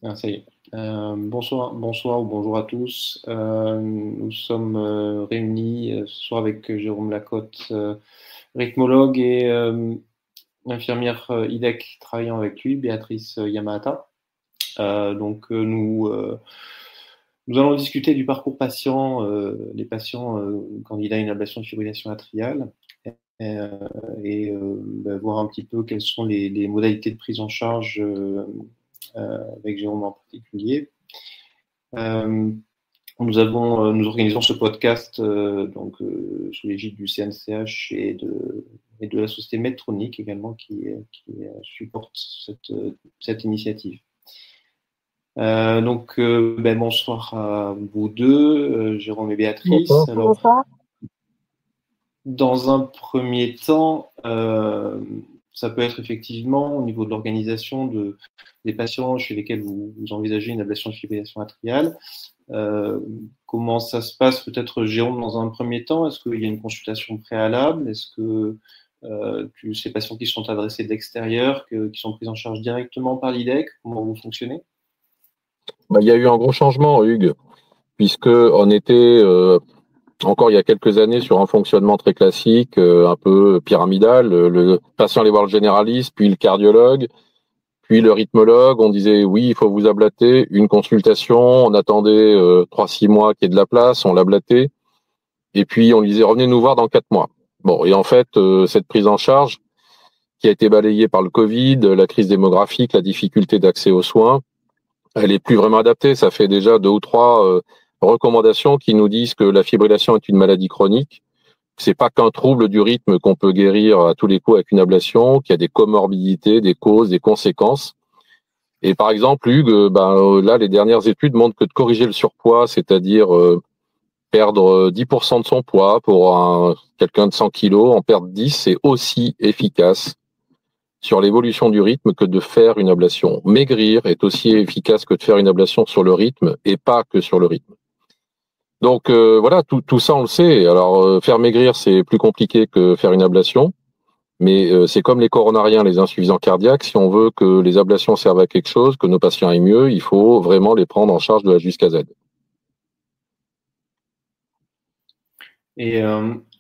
Ah, ça y est. Bonsoir ou bonjour à tous. Nous sommes réunis ce soir avec Jérôme Lacotte, rythmologue et l'infirmière IDEC travaillant avec lui, Béatrice Yamahata. Nous allons discuter du parcours patient, des patients candidats à une ablation de fibrillation atriale euh, voir un petit peu quelles sont les modalités de prise en charge avec Jérôme en particulier. Euh, nous organisons ce podcast sous l'égide du CNCH et de la société Medtronic également qui supporte cette initiative. Bonsoir à vous deux, Jérôme et Béatrice. Bonsoir. Alors, Bonsoir. dans un premier temps, ça peut être effectivement au niveau de l'organisation des patients chez lesquels vous envisagez une ablation de fibrillation atriale. Comment ça se passe peut-être, Jérôme, dans un premier temps? Est-ce qu'il y a une consultation préalable? Est-ce que ces patients qui sont adressés de l'extérieur, qui sont pris en charge directement par l'IDEC, comment vous fonctionnez? Il y a eu un gros changement, Hugues, puisque on était encore il y a quelques années sur un fonctionnement très classique, un peu pyramidal. Le patient allait voir le généraliste, puis le cardiologue, puis le rythmologue. On disait oui, il faut vous ablater. Une consultation, on attendait 3-6 mois qu'il y ait de la place, on l'ablatait. Et puis on lui disait revenez nous voir dans 4 mois. Bon, et en fait, cette prise en charge qui a été balayée par le Covid, la crise démographique, la difficulté d'accès aux soins, elle est plus vraiment adaptée. Ça fait déjà 2 ou 3 recommandations qui nous disent que la fibrillation est une maladie chronique. C'est pas qu'un trouble du rythme qu'on peut guérir à tous les coups avec une ablation, qu'il y a des comorbidités, des causes, des conséquences. Et par exemple, Hugues, là, les dernières études montrent que de corriger le surpoids, c'est-à-dire perdre 10% de son poids pour quelqu'un de 100 kilos, en perdre 10, c'est aussi efficace sur l'évolution du rythme que de faire une ablation. Maigrir est aussi efficace que de faire une ablation sur le rythme et pas que sur le rythme. Donc voilà, tout ça on le sait. Alors faire maigrir c'est plus compliqué que faire une ablation, mais c'est comme les coronariens, les insuffisants cardiaques. Si on veut que les ablations servent à quelque chose, que nos patients aillent mieux, il faut vraiment les prendre en charge de A jusqu'à Z. Et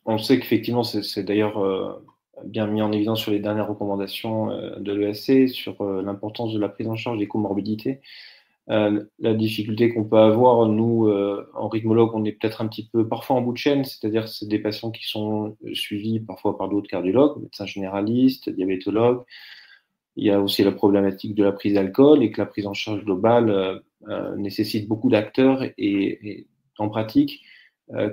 on sait qu'effectivement, c'est d'ailleurs bien mis en évidence sur les dernières recommandations de l'ESC sur l'importance de la prise en charge des comorbidités. La difficulté qu'on peut avoir, nous, en rythmologue, on est peut-être un petit peu parfois en bout de chaîne, c'est-à-dire c'est des patients qui sont suivis parfois par d'autres cardiologues, médecins généralistes, diabétologues. Il y a aussi la problématique de la prise d'alcool et que la prise en charge globale nécessite beaucoup d'acteurs et en pratique,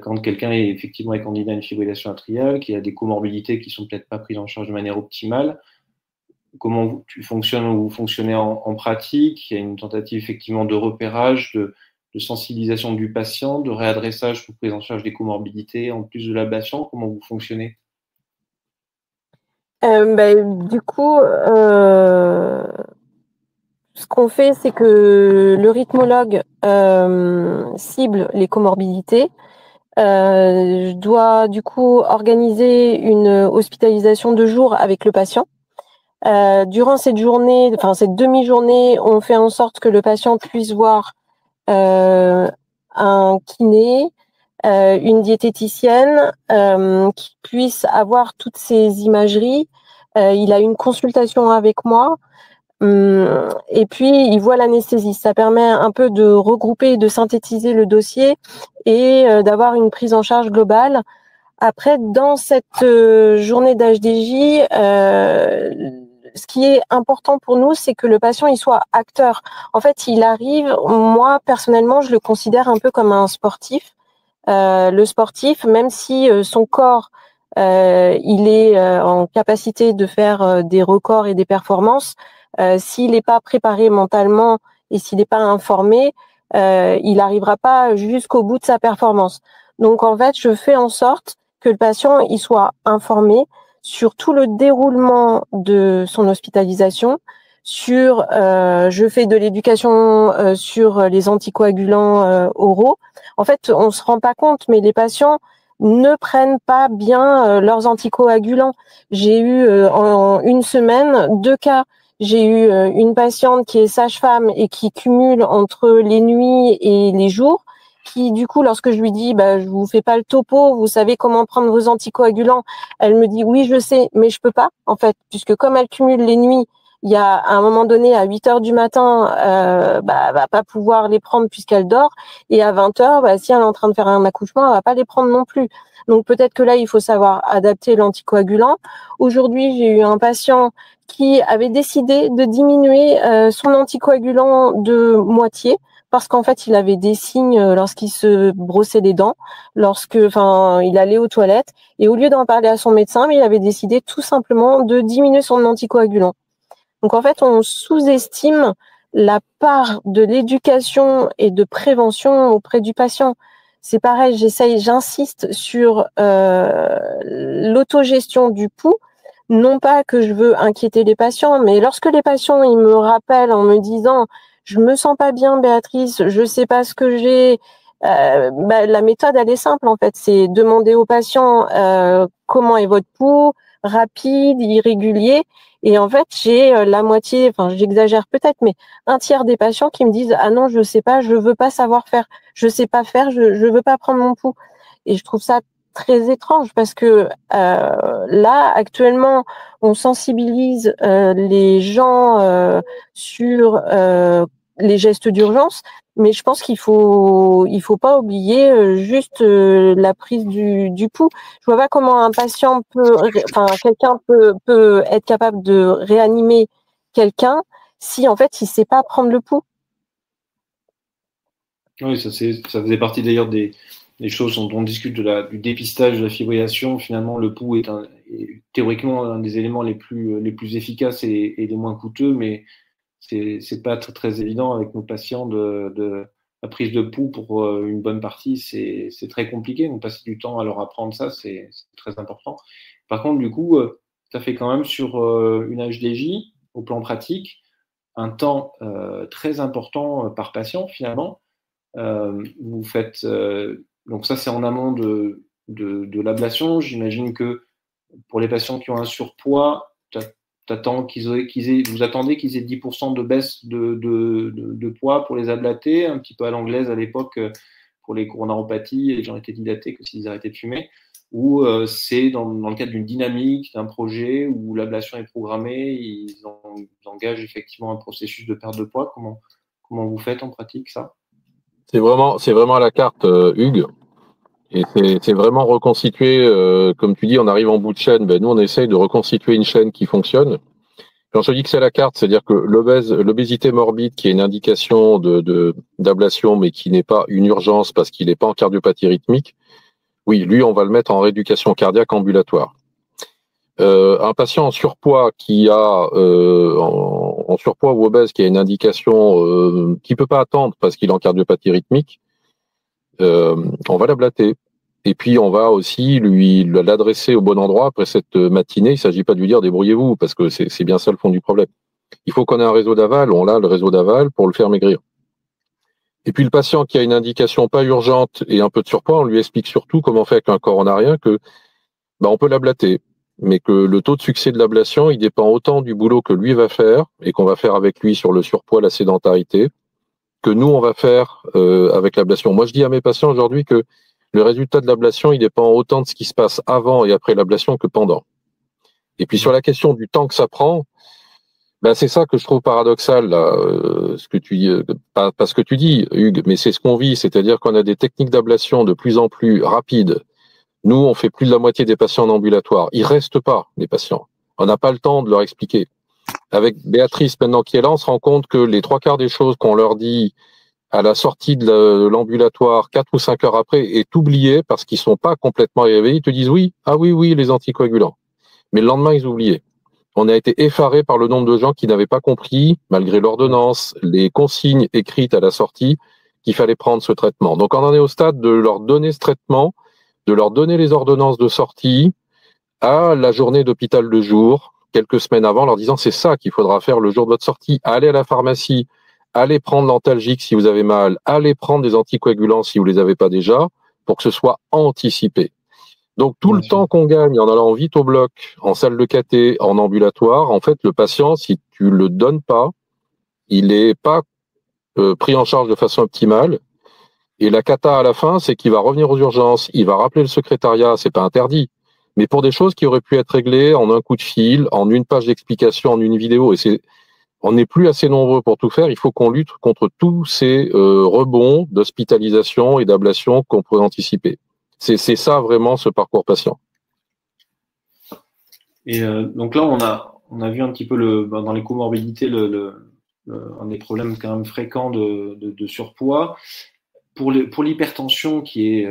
quand quelqu'un est effectivement candidat à une fibrillation atriale, qui a des comorbidités qui sont peut-être pas prises en charge de manière optimale, comment tu fonctionnes ou vous fonctionnez en pratique? Il y a une tentative effectivement de repérage, de sensibilisation du patient, de réadressage pour prise en charge des comorbidités, en plus de l'ablation. Comment vous fonctionnez? Du coup, ce qu'on fait, c'est que le rythmologue cible les comorbidités. Je dois du coup organiser une hospitalisation de jour avec le patient. Durant cette journée, enfin cette demi-journée, on fait en sorte que le patient puisse voir un kiné, une diététicienne, qui puisse avoir toutes ces imageries. Il a une consultation avec moi. Et puis, il voit l'anesthésie. Ça permet un peu de regrouper, de synthétiser le dossier et d'avoir une prise en charge globale. Après, dans cette journée d'HDJ, ce qui est important pour nous, c'est que le patient il soit acteur. En fait, il arrive, moi personnellement, je le considère un peu comme un sportif. Le sportif, même si son corps, il est en capacité de faire des records et des performances, s'il n'est pas préparé mentalement et s'il n'est pas informé, il n'arrivera pas jusqu'au bout de sa performance. Donc en fait, je fais en sorte que le patient il soit informé sur tout le déroulement de son hospitalisation, je fais de l'éducation sur les anticoagulants oraux. En fait, on se rend pas compte, mais les patients ne prennent pas bien leurs anticoagulants. J'ai eu en une semaine 2 cas. J'ai eu une patiente qui est sage-femme et qui cumule entre les nuits et les jours, qui du coup, lorsque je lui dis je vous fais pas le topo, vous savez comment prendre vos anticoagulants, elle me dit oui je sais, mais je peux pas en fait, puisque comme elle cumule les nuits, il y a à un moment donné à 8 heures du matin, elle va pas pouvoir les prendre puisqu'elle dort, et à 20 heures, si elle est en train de faire un accouchement, elle va pas les prendre non plus. Donc peut-être que là il faut savoir adapter l'anticoagulant. Aujourd'hui j'ai eu un patient qui avait décidé de diminuer son anticoagulant de moitié, parce qu'en fait, il avait des signes lorsqu'il se brossait les dents, il allait aux toilettes, et au lieu d'en parler à son médecin, mais il avait décidé tout simplement de diminuer son anticoagulant. Donc en fait, on sous-estime la part de l'éducation et de prévention auprès du patient. C'est pareil, j'insiste sur l'autogestion du pouls. Non pas que je veux inquiéter les patients, mais lorsque les patients ils me rappellent en me disant je me sens pas bien, Béatrice, je sais pas ce que j'ai. La méthode, elle est simple en fait, c'est demander aux patients comment est votre pouls, rapide, irrégulier. Et en fait, j'ai la moitié, j'exagère peut-être, mais un tiers des patients qui me disent ah non, je sais pas, je veux pas savoir faire, je sais pas faire, je veux pas prendre mon pouls. Et je trouve ça très étrange parce que là, actuellement, on sensibilise les gens sur les gestes d'urgence, mais je pense qu'il faut pas oublier juste la prise du pouls. Je vois pas comment un patient quelqu'un peut être capable de réanimer quelqu'un si en fait il sait pas prendre le pouls. Oui, ça faisait partie d'ailleurs des choses dont on discute du dépistage de la fibrillation. Finalement, le pouls est théoriquement un des éléments les plus efficaces et les moins coûteux, mais c'est pas très, très évident avec nos patients de la prise de pouls pour une bonne partie, c'est très compliqué. Donc passer du temps à leur apprendre ça, c'est très important. Par contre, du coup, ça fait quand même sur une HDJ, au plan pratique, un temps très important par patient finalement. Vous faites donc ça c'est en amont de l'ablation. J'imagine que pour les patients qui ont un surpoids, vous attendez qu'ils aient 10% de baisse de poids pour les ablater, un petit peu à l'anglaise à l'époque pour les coronaropathies et les gens étaient dilatés que s'ils arrêtaient de fumer, ou c'est dans le cadre d'une dynamique, d'un projet où l'ablation est programmée, ils engagent effectivement un processus de perte de poids. Comment vous faites en pratique ça? C'est vraiment à la carte, Hugues. Et c'est vraiment reconstituer, comme tu dis, on arrive en bout de chaîne. Nous, on essaye de reconstituer une chaîne qui fonctionne. Quand je dis que c'est à la carte, c'est-à-dire que l'obésité morbide, qui est une indication d'ablation, mais qui n'est pas une urgence parce qu'il n'est pas en cardiopathie rythmique, oui, lui, on va le mettre en rééducation cardiaque ambulatoire. Un patient en surpoids qui a en surpoids ou obèse qui a une indication qui peut pas attendre parce qu'il est en cardiopathie rythmique, on va l'ablater. Et puis on va aussi l'adresser au bon endroit après cette matinée. Il s'agit pas de lui dire débrouillez-vous parce que c'est bien ça le fond du problème. Il faut qu'on ait un réseau d'aval. On a le réseau d'aval pour le faire maigrir. Et puis le patient qui a une indication pas urgente et un peu de surpoids, on lui explique surtout comment on fait avec un coronarien que on peut l'ablater, mais que le taux de succès de l'ablation, il dépend autant du boulot que lui va faire et qu'on va faire avec lui sur le surpoids, la sédentarité, que nous, on va faire avec l'ablation. Moi, je dis à mes patients aujourd'hui que le résultat de l'ablation, il dépend autant de ce qui se passe avant et après l'ablation que pendant. Et puis sur la question du temps que ça prend, c'est ça que je trouve paradoxal, là, ce que tu dis, pas ce que tu dis, Hugues, mais c'est ce qu'on vit, c'est-à-dire qu'on a des techniques d'ablation de plus en plus rapides. Nous, on fait plus de la moitié des patients en ambulatoire. Ils restent pas, les patients. On n'a pas le temps de leur expliquer. Avec Béatrice, maintenant qui est là, on se rend compte que les 3/4 des choses qu'on leur dit à la sortie de l'ambulatoire, 4 ou 5 heures après, est oublié parce qu'ils sont pas complètement réveillés. Ils te disent oui, les anticoagulants. Mais le lendemain, ils oubliaient. On a été effarés par le nombre de gens qui n'avaient pas compris, malgré l'ordonnance, les consignes écrites à la sortie, qu'il fallait prendre ce traitement. Donc on en est au stade de leur donner ce traitement, de leur donner les ordonnances de sortie à la journée d'hôpital de jour, quelques semaines avant, leur disant c'est ça qu'il faudra faire le jour de votre sortie. Allez à la pharmacie, allez prendre l'antalgique si vous avez mal, allez prendre des anticoagulants si vous les avez pas déjà, pour que ce soit anticipé. Donc tout Bien le sûr. temps qu'on gagne en allant vite au bloc, en salle de caté, en ambulatoire, en fait, le patient, si tu le donnes pas, il est pas pris en charge de façon optimale. Et la cata à la fin, c'est qu'il va revenir aux urgences, il va rappeler le secrétariat, c'est pas interdit. Mais pour des choses qui auraient pu être réglées en un coup de fil, en une page d'explication, en une vidéo, on n'est plus assez nombreux pour tout faire. Il faut qu'on lutte contre tous ces rebonds d'hospitalisation et d'ablation qu'on pourrait anticiper. C'est ça vraiment ce parcours patient. Et donc là, on a vu un petit peu dans les comorbidités un des problèmes quand même fréquents de surpoids. Pour l'hypertension, qui est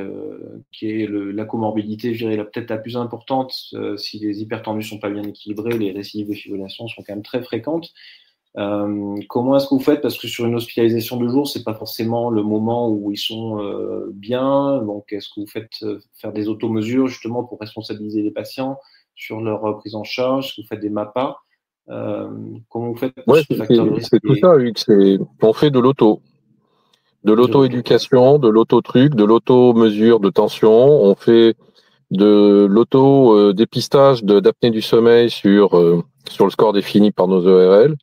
la comorbidité, je dirais, peut-être la plus importante, si les hypertendus sont pas bien équilibrés, les récidives de fibrillation sont quand même très fréquentes. Comment est-ce que vous faites? Parce que sur une hospitalisation de jour, c'est pas forcément le moment où ils sont bien. Donc, est-ce que vous faites faire des automesures justement pour responsabiliser les patients sur leur prise en charge? Est-ce que vous faites des MAPA? Comment vous faites pour Ouais, ce facteur de risque? c'est tout ça, Hugues. On fait de l'auto-éducation, de l'auto-truc, de l'auto-mesure de tension. On fait de l'auto-dépistage d'apnée du sommeil sur le score défini par nos ERL.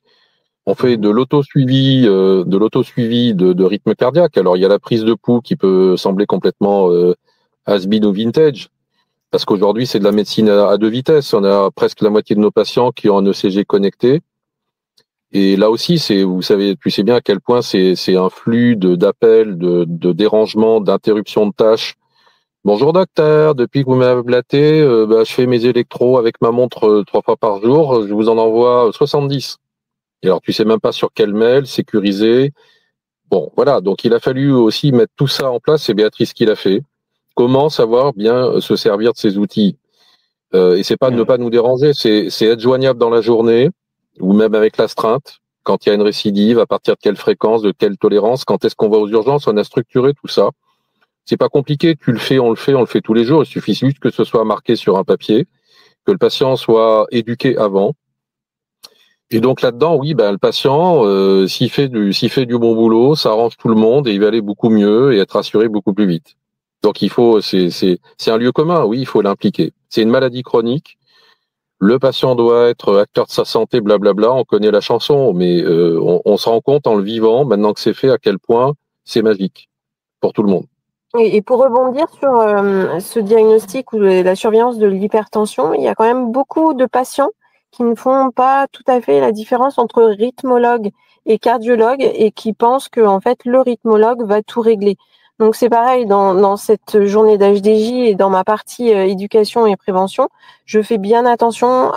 On fait de l'auto-suivi, de rythme cardiaque. Alors, il y a la prise de pouls qui peut sembler complètement has-been ou vintage, parce qu'aujourd'hui, c'est de la médecine à deux vitesses. On a presque la moitié de nos patients qui ont un ECG connecté. Et là aussi, tu sais bien à quel point c'est un flux d'appels, de dérangements, d'interruptions de tâches. Bonjour docteur, depuis que vous m'avez blaté, je fais mes électros avec ma montre 3 fois par jour, je vous en envoie 70. Et alors tu sais même pas sur quel mail, sécurisé. Bon, voilà, donc il a fallu aussi mettre tout ça en place, c'est Béatrice qui l'a fait. Comment savoir bien se servir de ces outils? Et c'est pas de ne pas nous déranger, c'est être joignable dans la journée, ou même avec l'astreinte, quand il y a une récidive, à partir de quelle fréquence, de quelle tolérance, quand est-ce qu'on va aux urgences, on a structuré tout ça. C'est pas compliqué, tu le fais, on le fait tous les jours, il suffit juste que ce soit marqué sur un papier, que le patient soit éduqué avant. Et donc là-dedans, oui, le patient, s'il fait du bon boulot, ça arrange tout le monde et il va aller beaucoup mieux et être assuré beaucoup plus vite. Donc c'est un lieu commun, oui, il faut l'impliquer. C'est une maladie chronique. Le patient doit être acteur de sa santé, blablabla. On connaît la chanson, mais on se rend compte en le vivant, maintenant que c'est fait, à quel point c'est magique pour tout le monde. Et pour rebondir sur ce diagnostic ou la surveillance de l'hypertension, il y a quand même beaucoup de patients qui ne font pas tout à fait la différence entre rythmologue et cardiologue et qui pensent que en fait le rythmologue va tout régler. Donc c'est pareil dans cette journée d'HDJ et dans ma partie éducation et prévention, je fais bien attention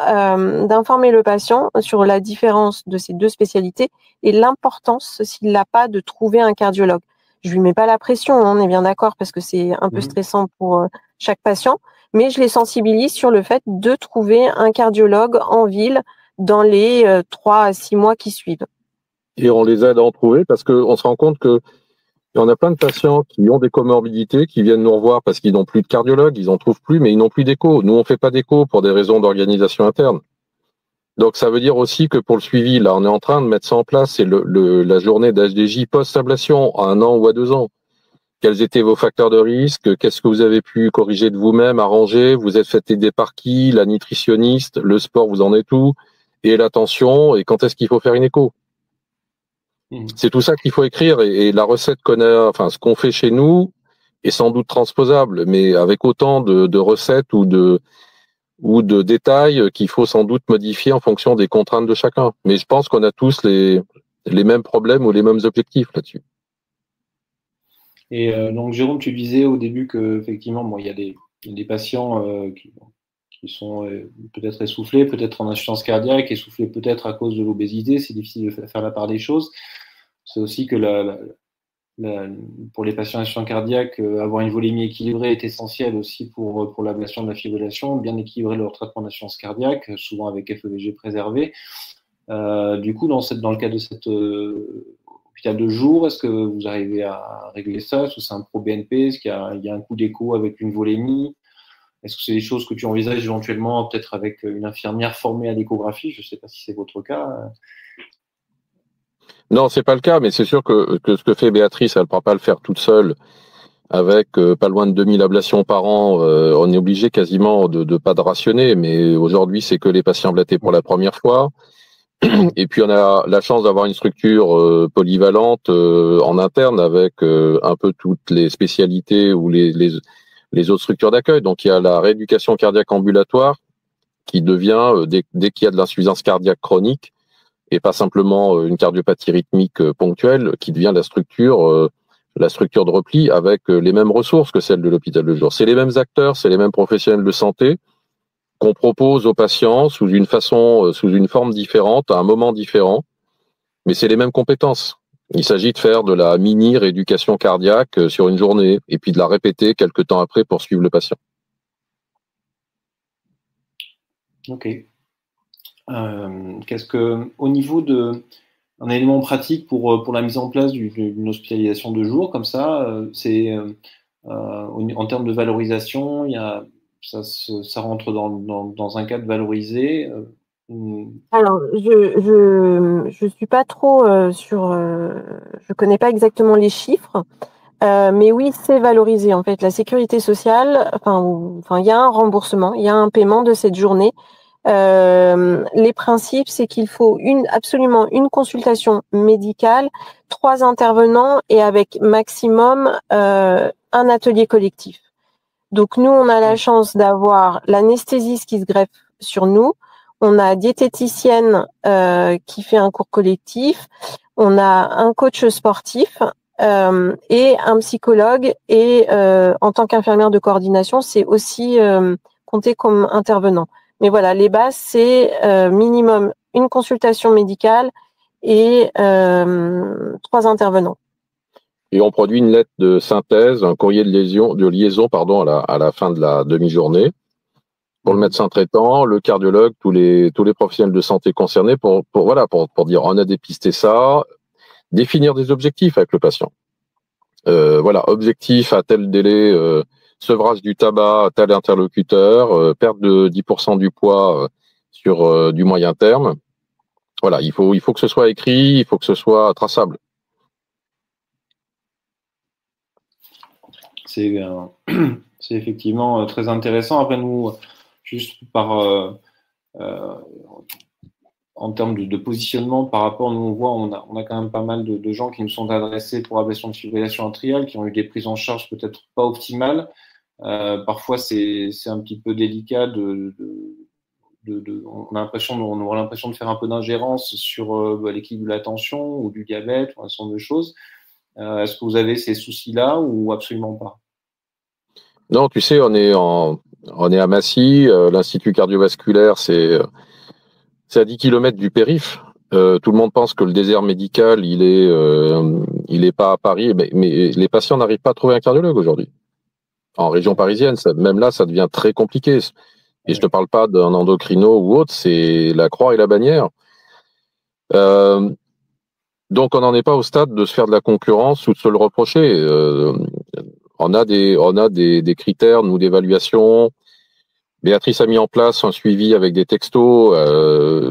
d'informer le patient sur la différence de ces deux spécialités et l'importance, s'il l'a pas, de trouver un cardiologue. Je lui mets pas la pression, on est bien d'accord, parce que c'est un peu stressant pour chaque patient, mais je les sensibilise sur le fait de trouver un cardiologue en ville dans les 3 à 6 mois qui suivent. Et on les aide à en trouver parce qu'on se rend compte que il y en a plein de patients qui ont des comorbidités, qui viennent nous revoir parce qu'ils n'ont plus de cardiologue, ils en trouvent plus, mais ils n'ont plus d'écho. Nous, on fait pas d'écho pour des raisons d'organisation interne. Donc, ça veut dire aussi que pour le suivi, là, on est en train de mettre ça en place, c'est la journée d'HDJ post-ablation à 1 an ou à 2 ans. Quels étaient vos facteurs de risque? Qu'est-ce que vous avez pu corriger de vous-même, arranger? Vous êtes fait aider par qui? La nutritionniste, le sport, vous en êtes où? Et l'attention, et quand est-ce qu'il faut faire une écho? C'est tout ça qu'il faut écrire et la recette ce qu'on fait chez nous est sans doute transposable, mais avec autant de recettes ou de détails qu'il faut sans doute modifier en fonction des contraintes de chacun. Mais je pense qu'on a tous les mêmes problèmes ou les mêmes objectifs là-dessus. Et donc Jérôme, tu disais au début que effectivement, il y a des patients qui sont peut-être essoufflés, peut-être en insuffisance cardiaque, essoufflés peut-être à cause de l'obésité. C'est difficile de faire la part des choses. C'est aussi que pour les patients insuffisants cardiaques, avoir une volémie équilibrée est essentiel aussi pour l'ablation de la fibrillation, bien équilibrer leur traitement d'insuffisance cardiaque, souvent avec FEVG préservé. Du coup, dans le cas de cette hôpital de jour, est-ce que vous arrivez à régler ça? Est-ce que c'est un pro-BNP? Est-ce qu'il y a un coup d'écho avec une volémie? Est-ce que c'est des choses que tu envisages éventuellement, peut-être avec une infirmière formée à l'échographie? Je ne sais pas si c'est votre cas. Non, c'est pas le cas, mais c'est sûr que ce que fait Béatrice, elle ne pourra pas le faire toute seule. avec pas loin de 2000 ablations par an, on est obligé quasiment de pas de rationner, mais aujourd'hui, c'est que les patients ablatés pour la première fois. Et puis, on a la chance d'avoir une structure polyvalente en interne avec un peu toutes les spécialités ou les autres structures d'accueil. Donc, il y a la rééducation cardiaque ambulatoire qui devient, dès qu'il y a de l'insuffisance cardiaque chronique, et pas simplement une cardiopathie rythmique ponctuelle, qui devient la structure de repli avec les mêmes ressources que celles de l'hôpital de jour. C'est les mêmes acteurs, c'est les mêmes professionnels de santé qu'on propose aux patients sous une forme différente, à un moment différent, mais c'est les mêmes compétences. Il s'agit de faire de la mini rééducation cardiaque sur une journée et puis de la répéter quelques temps après pour suivre le patient. Ok. Au niveau un élément pratique pour la mise en place d'une hospitalisation de jour comme ça, en termes de valorisation, ça rentre dans un cadre valorisé. Alors, je suis pas trop je connais pas exactement les chiffres, mais oui, c'est valorisé en fait. La sécurité sociale, il y a un remboursement, il y a un paiement de cette journée. Les principes, c'est qu'il faut absolument une consultation médicale, 3 intervenants et avec maximum un atelier collectif. Donc nous, on a la chance d'avoir l'anesthésiste qui se greffe sur nous, on a diététicienne qui fait un cours collectif, on a un coach sportif et un psychologue et en tant qu'infirmière de coordination, c'est aussi compté comme intervenant. Mais voilà, les bases, c'est minimum une consultation médicale et 3 intervenants. Et on produit une lettre de synthèse, un courrier de liaison à la fin de la demi-journée pour le médecin traitant, le cardiologue, tous les professionnels de santé concernés pour dire on a dépisté ça, définir des objectifs avec le patient. Objectif à tel délai, sevrage du tabac à tel interlocuteur, perte de 10% du poids sur du moyen terme. Voilà, il faut que ce soit écrit, il faut que ce soit traçable. C'est effectivement très intéressant. Après, nous, juste en termes de positionnement par rapport, nous on voit, on a quand même pas mal de gens qui nous sont adressés pour ablation de fibrillation atriale, qui ont eu des prises en charge peut-être pas optimales. Parfois, c'est un petit peu délicat on aura l'impression de faire un peu d'ingérence sur l'équilibre de la tension ou du diabète ou un certain nombre de choses. Est-ce que vous avez ces soucis-là ou absolument pas? Non, tu sais, on est à Massy, l'Institut cardiovasculaire, c'est à 10 km du périph'. Tout le monde pense que le désert médical, il est pas à Paris, mais les patients n'arrivent pas à trouver un cardiologue aujourd'hui. En région parisienne, même là, ça devient très compliqué. Et je te parle pas d'un endocrino ou autre, c'est la croix et la bannière. Donc on n'en est pas au stade de se faire de la concurrence ou de se le reprocher. On a des critères, nous, d'évaluation. Béatrice a mis en place un suivi avec des textos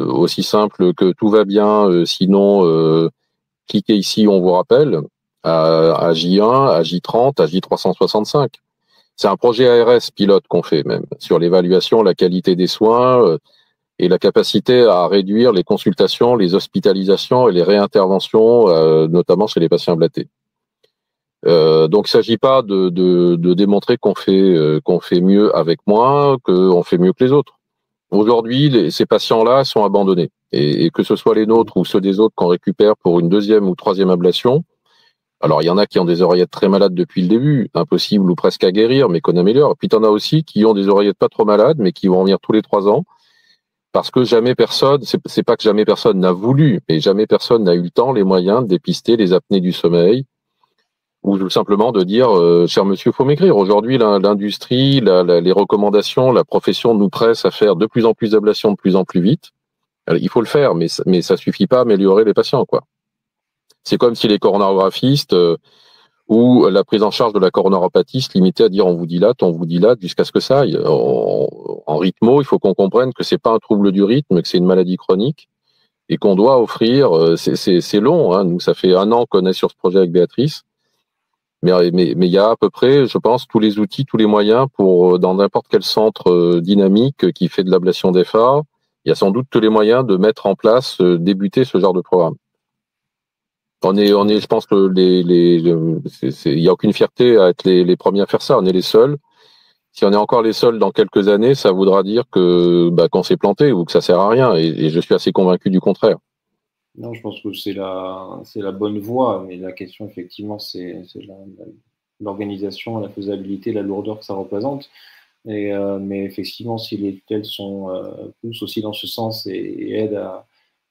aussi simple que tout va bien, sinon cliquez ici, on vous rappelle, à J1, à J30, à J365. C'est un projet ARS pilote qu'on fait même, sur l'évaluation, la qualité des soins et la capacité à réduire les consultations, les hospitalisations et les réinterventions, notamment chez les patients ablatés. Donc, il ne s'agit pas de démontrer qu'on fait mieux avec moins, qu'on fait mieux que les autres. Aujourd'hui, ces patients-là sont abandonnés. Et que ce soit les nôtres ou ceux des autres qu'on récupère pour une 2e ou 3e ablation, alors il y en a qui ont des oreillettes très malades depuis le début, impossible ou presque à guérir, mais qu'on améliore. Puis tu en as aussi qui ont des oreillettes pas trop malades, mais qui vont venir tous les 3 ans, parce que jamais personne, c'est pas que jamais personne n'a voulu, mais jamais personne n'a eu le temps, les moyens de dépister les apnées du sommeil, ou tout simplement de dire, cher monsieur, faut m'écrire. Aujourd'hui, l'industrie, les recommandations, la profession nous presse à faire de plus en plus d'ablations de plus en plus vite. Alors, il faut le faire, mais ça suffit pas à améliorer les patients, quoi. C'est comme si les coronarographistes ou la prise en charge de la coronaropathie se limitait à dire on vous dilate jusqu'à ce que ça aille. En rythmo, il faut qu'on comprenne que c'est pas un trouble du rythme, que c'est une maladie chronique et qu'on doit offrir. C'est long, hein. Nous, ça fait 1 an qu'on est sur ce projet avec Béatrice. Mais il y a à peu près, je pense, tous les outils, tous les moyens pour, dans n'importe quel centre dynamique qui fait de l'ablation des phares, il y a sans doute tous les moyens de mettre en place, débuter ce genre de programme. Je pense que il y a aucune fierté à être les premiers à faire ça. On est les seuls. Si on est encore les seuls dans quelques années, ça voudra dire que qu'on s'est planté ou que ça sert à rien. Et je suis assez convaincu du contraire. Non, je pense que c'est la bonne voie, mais la question, effectivement, c'est l'organisation, la faisabilité, la lourdeur que ça représente. Mais effectivement, si les tutelles poussent aussi dans ce sens et aident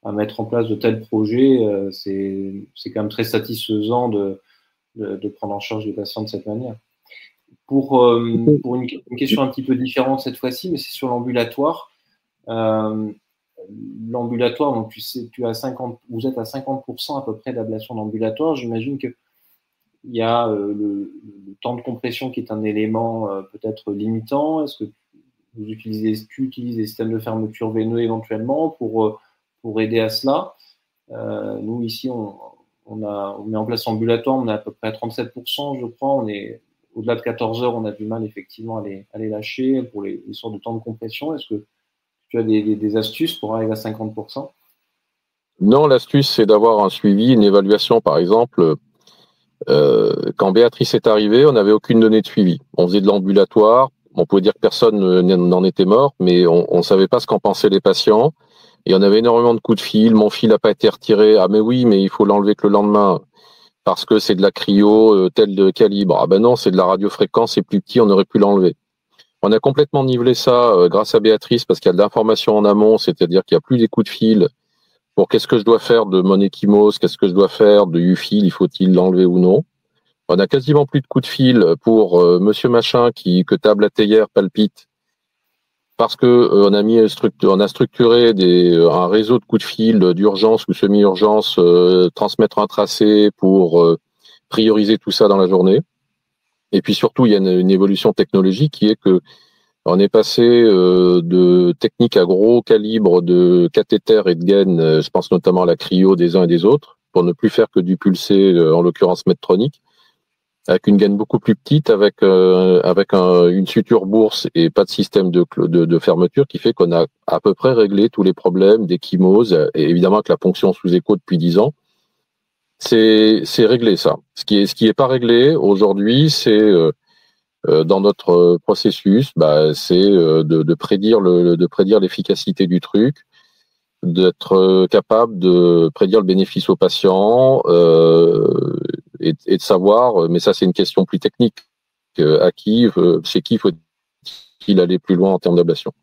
à mettre en place de tels projets, c'est quand même très satisfaisant de prendre en charge les patients de cette manière. Pour une question un petit peu différente cette fois-ci, mais c'est sur l'ambulatoire. L'ambulatoire, donc vous êtes à 50% à peu près d'ablation d'ambulatoire. J'imagine qu'il y a le temps de compression qui est un élément peut-être limitant. Est-ce que tu utilises des systèmes de fermeture veineux éventuellement pour aider à cela? Nous, ici, on met en place ambulatoire, on est à peu près à 37%, je crois. On est au-delà de 14 heures, on a du mal effectivement à les lâcher pour les sortes de temps de compression. Est-ce que tu as des astuces pour arriver à 50%? Non, l'astuce, c'est d'avoir un suivi, une évaluation. Par exemple, quand Béatrice est arrivée, on n'avait aucune donnée de suivi. On faisait de l'ambulatoire. On pouvait dire que personne n'en était mort, mais on ne savait pas ce qu'en pensaient les patients. Et on avait énormément de coups de fil. Mon fil n'a pas été retiré. Ah, mais oui, mais il faut l'enlever que le lendemain parce que c'est de la cryo tel de calibre. Ah ben non, c'est de la radiofréquence, c'est plus petit, on aurait pu l'enlever. On a complètement nivelé ça grâce à Béatrice parce qu'il y a de l'information en amont, c'est-à-dire qu'il n'y a plus des coups de fil pour qu'est-ce que je dois faire de mon échymose, qu'est-ce que je dois faire de U-fil, il faut-il l'enlever ou non. On a quasiment plus de coups de fil pour monsieur machin que ta blatayère palpite parce que on a structuré un réseau de coups de fil d'urgence ou semi-urgence, transmettre un tracé pour prioriser tout ça dans la journée. Et puis surtout, il y a une évolution technologique qui est que on est passé de techniques à gros calibre de cathéters et de gaines, je pense notamment à la cryo des uns et des autres, pour ne plus faire que du pulsé, en l'occurrence Medtronic, avec une gaine beaucoup plus petite, avec une suture bourse et pas de système de fermeture, qui fait qu'on a à peu près réglé tous les problèmes d'échymose, et évidemment avec la ponction sous écho depuis 10 ans. C'est réglé ça. Ce qui est pas réglé aujourd'hui, c'est dans notre processus, c'est de prédire l'efficacité du truc, d'être capable de prédire le bénéfice au patient et de savoir, mais ça c'est une question plus technique, chez qui faut-il aller plus loin en termes d'ablation.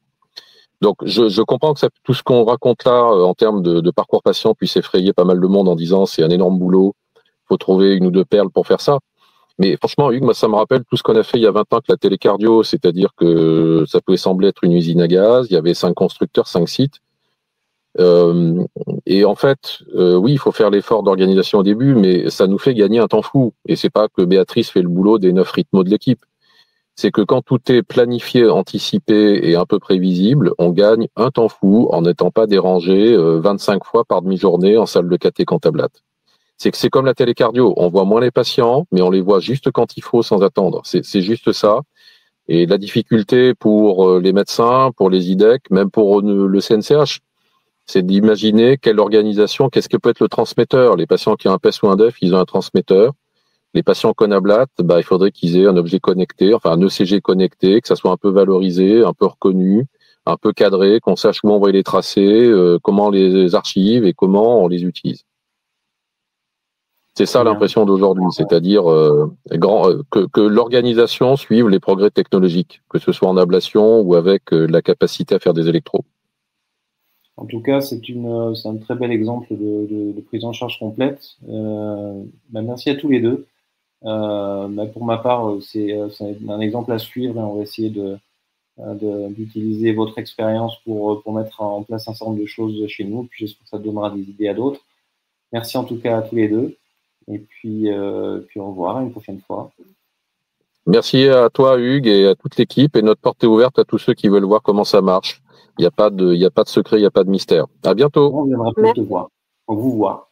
Donc je comprends que tout ce qu'on raconte là en termes de parcours patient puisse effrayer pas mal de monde en disant c'est un énorme boulot, faut trouver une ou deux perles pour faire ça. Mais franchement, Hugues, moi ça me rappelle tout ce qu'on a fait il y a 20 ans avec la télécardio, c'est-à-dire que ça pouvait sembler être une usine à gaz, il y avait 5 constructeurs, 5 sites. Et en fait, oui, il faut faire l'effort d'organisation au début, mais ça nous fait gagner un temps fou. Et c'est pas que Béatrice fait le boulot des 9 rythmos de l'équipe. C'est que quand tout est planifié, anticipé et un peu prévisible, on gagne un temps fou en n'étant pas dérangé 25 fois par demi-journée en salle de caté cantablate. C'est que c'est comme la télécardio. On voit moins les patients, mais on les voit juste quand il faut sans attendre. C'est juste ça. Et la difficulté pour les médecins, pour les IDEC, même pour le CNCH, c'est d'imaginer quelle organisation, qu'est-ce que peut être le transmetteur. Les patients qui ont un PES ou un DEF, ils ont un transmetteur. Les patients Conablat, il faudrait qu'ils aient un objet connecté, enfin un ECG connecté, que ça soit un peu valorisé, un peu reconnu, un peu cadré, qu'on sache où envoyer les tracés, comment on les archive et comment on les utilise. C'est ça l'impression d'aujourd'hui, c'est-à-dire que l'organisation suive les progrès technologiques, que ce soit en ablation ou avec la capacité à faire des électros. En tout cas, c'est un très bel exemple de prise en charge complète. Merci à tous les deux. Pour ma part, c'est un exemple à suivre et on va essayer d'utiliser votre expérience pour mettre en place un certain nombre de choses chez nous. Puis j'espère que ça donnera des idées à d'autres. Merci en tout cas à tous les deux. Et puis au revoir à une prochaine fois. Merci à toi, Hugues, et à toute l'équipe. Et notre porte est ouverte à tous ceux qui veulent voir comment ça marche. Il n'y a pas de secret, il n'y a pas de mystère. À bientôt. On viendra plus te voir. On vous voit.